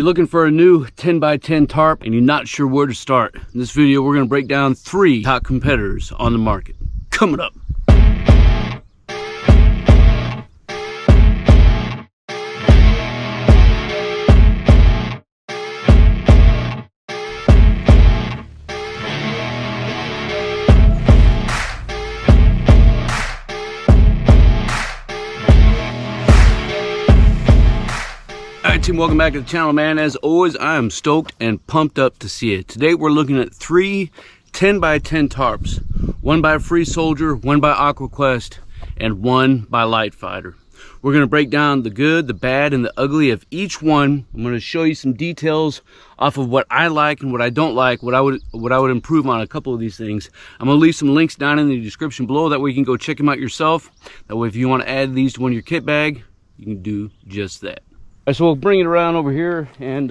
You're looking for a new 10x10 tarp and you're not sure where to start. In this video, we're going to break down 3 top competitors on the market. Coming up. Alright team, welcome back to the channel, man. As always, I am stoked and pumped up to see it. Today we're looking at 3 10x10 tarps. One by Free Soldier, one by Aqua Quest, and one by LiteFighter. We're going to break down the good, the bad, and the ugly of each one. I'm going to show you some details off of what I like and what I don't like, what I would improve on a couple of these things. I'm going to leave some links down in the description below. That way you can go check them out yourself. That way if you want to add these to one of your kit bag, you can do just that. So we'll bring it around over here and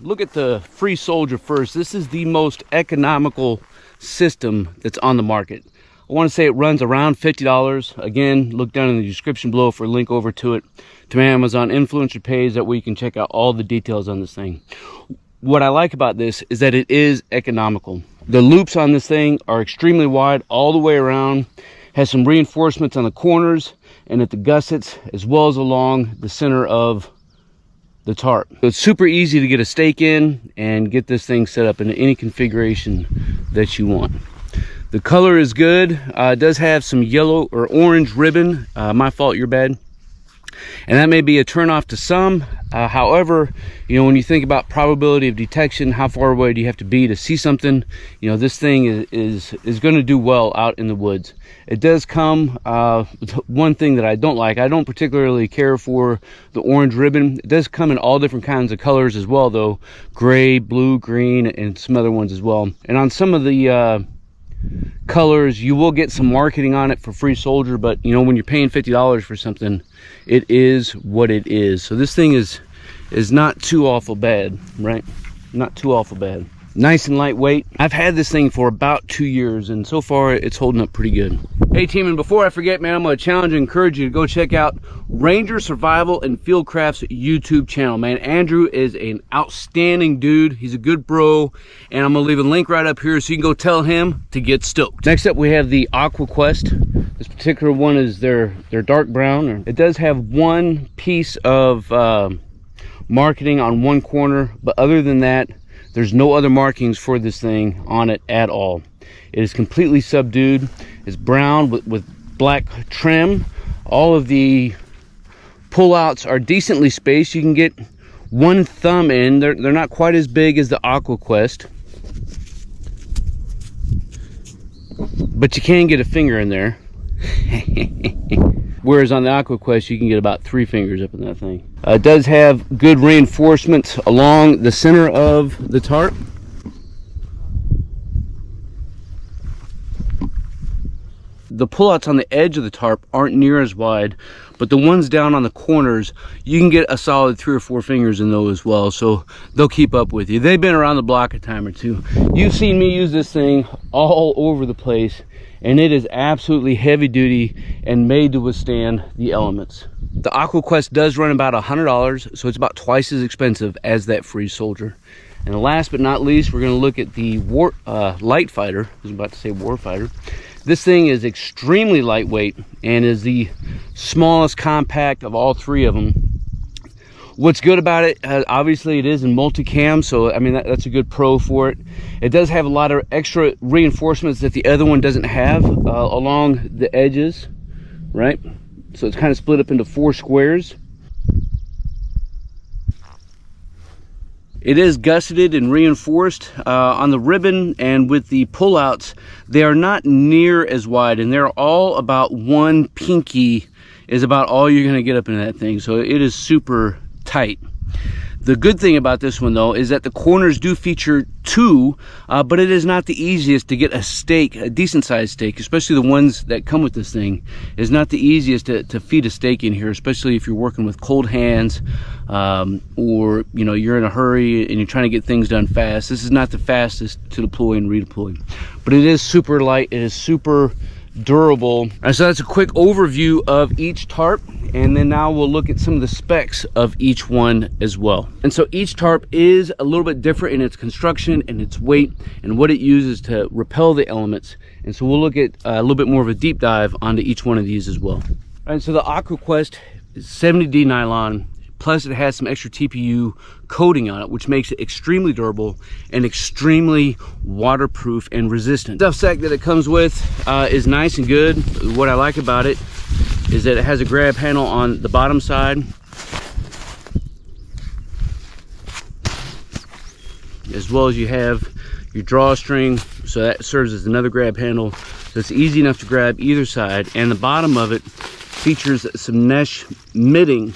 look at the Free Soldier first. This is the most economical system that's on the market. I want to say it runs around $50. Again, look down in the description below for a link over to it, to my Amazon influencer page, that way you can check out all the details on this thing. What I like about this is that it is economical. The loops on this thing are extremely wide all the way around, has some reinforcements on the corners and at the gussets, as well as along the center of the tarp. So it's super easy to get a stake in and get this thing set up in any configuration that you want. The color is good. It does have some yellow or orange ribbon. My fault, your bad. And that may be a turn off to some. However, you know, when you think about probability of detection, how far away do you have to be to see something, you know, this thing is going to do well out in the woods. It does come, one thing that I don't like, I don't particularly care for the orange ribbon. It does come in all different kinds of colors as well, though. Gray, blue, green, and some other ones as well. And on some of the colors, you will get some marketing on it for Free Soldier, but you know, when you're paying $50 for something, it is what it is. So this thing is not too awful bad, right? Not too awful bad. Nice and lightweight. I've had this thing for about 2 years and so far it's holding up pretty good. Hey team, and before I forget, man, I'm going to challenge and encourage you to go check out Ranger Survival and Fieldcraft's YouTube channel, man. Andrew is an outstanding dude. He's a good bro, and I'm going to leave a link right up here so you can go tell him to get stoked. Next up we have the Aqua Quest. This particular one is their dark brown. It does have one piece of marketing on one corner, but other than that, there's no other markings for this thing on it at all. It is completely subdued. It's brown with black trim. All of the pullouts are decently spaced. You can get one thumb in. They're not quite as big as the Aqua Quest, but you can get a finger in there. Whereas on the Aqua Quest, you can get about 3 fingers up in that thing. It does have good reinforcements along the center of the tarp. The pullouts on the edge of the tarp aren't near as wide, but the ones down on the corners, you can get a solid 3 or 4 fingers in those as well, so they'll keep up with you. They've been around the block a time or two. You've seen me use this thing all over the place, and it is absolutely heavy duty and made to withstand the elements. The Aqua Quest does run about $100, so it's about twice as expensive as that Free Soldier. And last but not least, we're going to look at the LiteFighter. I was about to say Warfighter. This thing is extremely lightweight and is the smallest compact of all 3 of them. What's good about it, obviously it is in multicam, so I mean that's a good pro for it. It does have a lot of extra reinforcements that the other one doesn't have along the edges, right? So it's kind of split up into 4 squares. It is gusseted and reinforced on the ribbon, and with the pullouts, they are not near as wide, and they're all about 1 pinky is about all you're going to get up in that thing. So it is super tight. The good thing about this one though is that the corners do feature 2, but it is not the easiest to get a stake, a decent sized stake, especially the ones that come with this thing, is not the easiest to feed a stake in here, especially if you're working with cold hands, or you know, you're in a hurry and you're trying to get things done fast. This is not the fastest to deploy and redeploy, but it is super light. It is super durable. And so that's a quick overview of each tarp, and then now we'll look at some of the specs of each one as well. And so each tarp is a little bit different in its construction and its weight and what it uses to repel the elements. And so we'll look at a little bit more of a deep dive onto each one of these as well. All right, so the Aqua Quest is 70D nylon, plus it has some extra TPU coating on it, which makes it extremely durable and extremely waterproof and resistant. The stuff sack that it comes with is nice and good. What I like about it is that it has a grab handle on the bottom side, as well as you have your drawstring, so that serves as another grab handle. So it's easy enough to grab either side, and the bottom of it features some mesh mitting.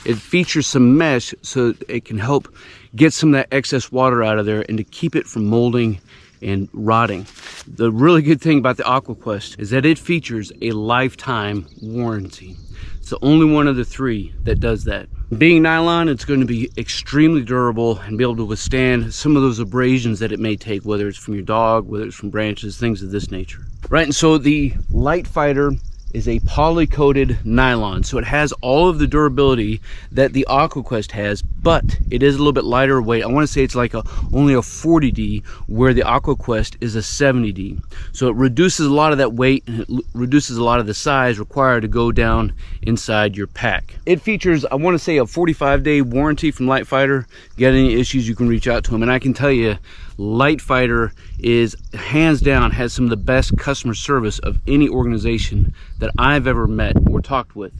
It features some mesh so it can help get some of that excess water out of there and to keep it from molding and rotting. The really good thing about the Aqua Quest is that it features a lifetime warranty. It's the only one of the three that does that. Being nylon, it's going to be extremely durable and be able to withstand some of those abrasions that it may take, whether it's from your dog, whether it's from branches, things of this nature. Right, and so the LiteFighter is a poly-coated nylon, so it has all of the durability that the Aqua Quest has, but it is a little bit lighter weight. I want to say it's like only a 40D, where the Aqua Quest is a 70D. So it reduces a lot of that weight, and it reduces a lot of the size required to go down inside your pack. It features, I want to say, a 45-day warranty from LiteFighter. Get any issues, you can reach out to them, and I can tell you, LiteFighter is hands down has some of the best customer service of any organization that I've ever met or talked with.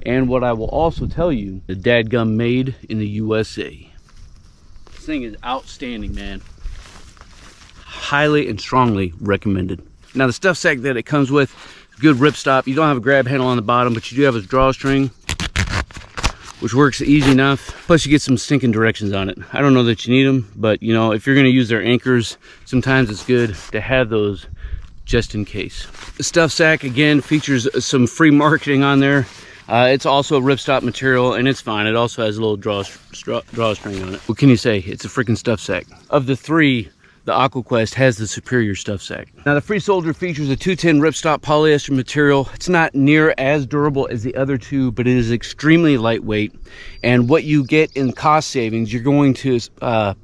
And what I will also tell you, the dadgum made in the USA. This thing is outstanding, man. Highly and strongly recommended. Now the stuff sack that it comes with, good ripstop. You don't have a grab handle on the bottom, but you do have a drawstring, which works easy enough. Plus you get some stinking directions on it. I don't know that you need them, but you know, if you're gonna use their anchors, sometimes it's good to have those just in case. The stuff sack, again, features some free marketing on there. It's also a ripstop material, and it's fine. It also has a little drawstring on it. What can you say? It's a freaking stuff sack. Of the three, the Aqua Quest has the superior stuff sack. Now the Free Soldier features a 210 ripstop polyester material. It's not near as durable as the other two, but it is extremely lightweight. And what you get in cost savings, you're going to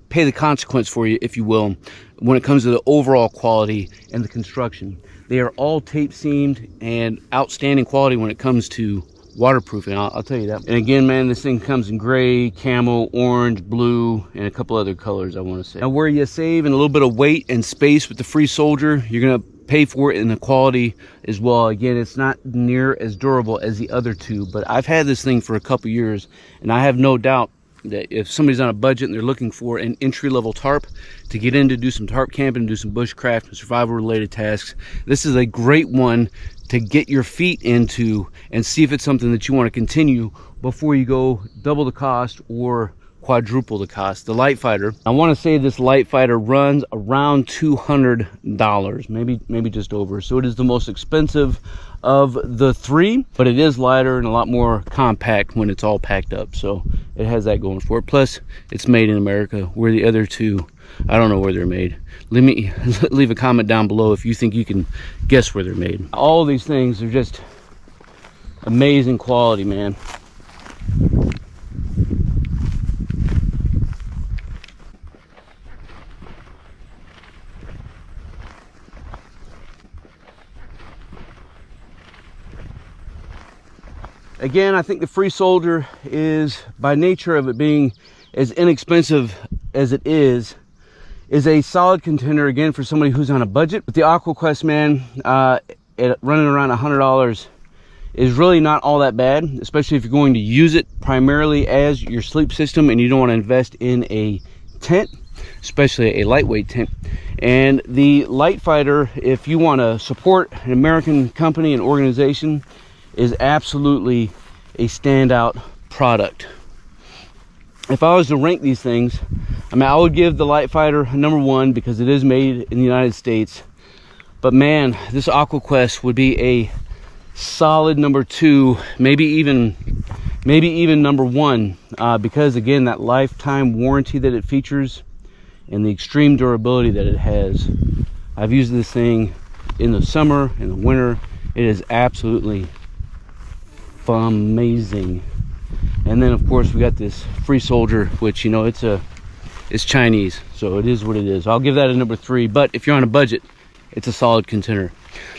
pay the consequence for you, if you will, when it comes to the overall quality and the construction. They are all tape seamed and outstanding quality when it comes to waterproofing, I'll tell you that. And again, man, this thing comes in gray, camo, orange, blue, and a couple other colors, I want to say. Now where you save in a little bit of weight and space with the Free Soldier, you're going to pay for it in the quality as well. Again, it's not near as durable as the other two, but I've had this thing for a couple years, and I have no doubt that if somebody's on a budget and they're looking for an entry-level tarp to get in to do some tarp camping, do some bushcraft and survival related tasks, this is a great one to get your feet into and see if it's something that you want to continue before you go double the cost or quadruple the cost. The LiteFighter, I want to say this LiteFighter runs around $200, maybe just over. So it is the most expensive of the three, but it is lighter and a lot more compact when it's all packed up. So it has that going for it. Plus it's made in America, where the other two, I don't know where they're made. Leave a comment down below if you think you can guess where they're made. All of these things are just amazing quality, man. Again, I think the Free Soldier is, by nature of it being as inexpensive as it is a solid contender, again, for somebody who's on a budget. But the Aqua Quest, man, at running around $100 is really not all that bad, especially if you're going to use it primarily as your sleep system and you don't want to invest in a tent, especially a lightweight tent. And the LiteFighter, if you want to support an American company and organization, is absolutely a standout product. If I was to rank these things, I mean, I would give the LiteFighter number one because it is made in the United States. But man, this Aqua Quest would be a solid number two, maybe even number one, because again, that lifetime warranty that it features and the extreme durability that it has. I've used this thing in the summer, in the winter. It is absolutely amazing. And then of course we got this Free Soldier, which, you know, it's Chinese, so it is what it is. I'll give that a number 3, but if you're on a budget, it's a solid contender.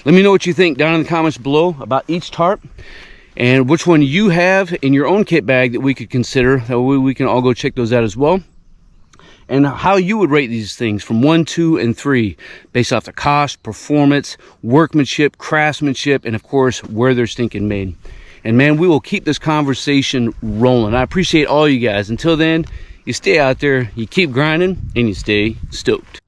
Let me know what you think down in the comments below about each tarp, and which one you have in your own kit bag that we could consider. That way we can all go check those out as well. And how you would rate these things from 1, 2, and 3 based off the cost, performance, workmanship, craftsmanship, and of course where they're stinking made. And man, we will keep this conversation rolling. I appreciate all you guys. Until then, you stay out there, you keep grinding, and you stay stoked.